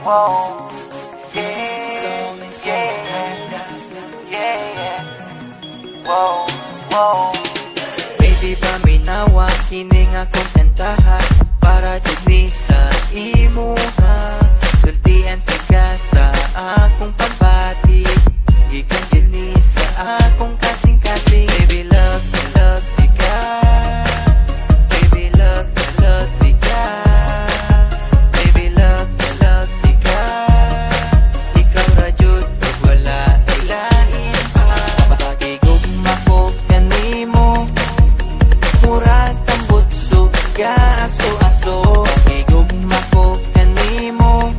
Whoa, yeah, yeah. Whoa, whoa. Baby, paminawa kining akong kantahan para jud ni sa imuha. Sultian ka sa akong pagbati, gikan jud ni sa akong kasing-kasing. Baby, love di ka. Baby, love di ka. Baby, love di ka. Ikaw ra jud pag wala ilain pa. Pagigugma ko kanimo, murag tambutso ka aso-aso. Pagigugma ko kanimo,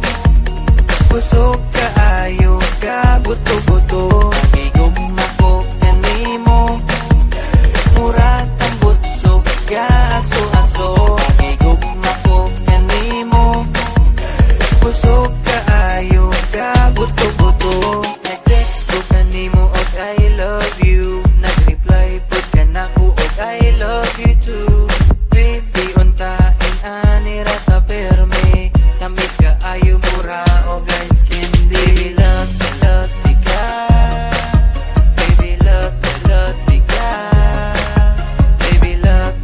busog ka ayo ka buto-buto. Pagigugma ko kanimo, murag tambutso ka aso-aso. Pagigugma ko kanimo, busog ka ayo ka buto-buto. Nag-text ko kanimo og I love you, nag-reply pud ka nako og I love you too. Baby, untain ani ra ta perme, tamis ka ayo mura o guys candy. Baby, love di ka. Baby, love di ka. Baby, love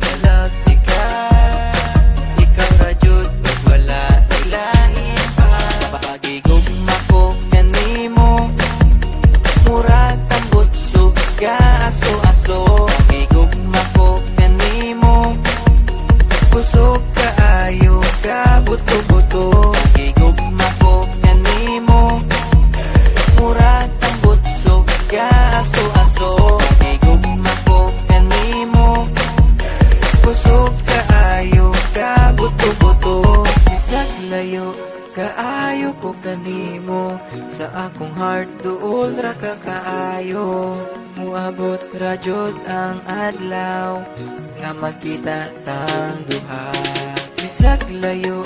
di ka. Ikaw ra jud pag wala ilahin pa. Pagigugma ko kanimo, murag tambutso ka aso-aso. Pagigugma ko kanimo, busog ka ayo ka buto-buto. Pagigugma ko kanimo, murag tambutso ka aso-aso. Pagigugma ko kanimo, busog ka ayo ka buto-buto. Bisag layo kaayo ko kanimo, sa akong heart duol ra ka kaayo. Muabot ra jud ang adlaw nga magkita tang duha. Bisag layo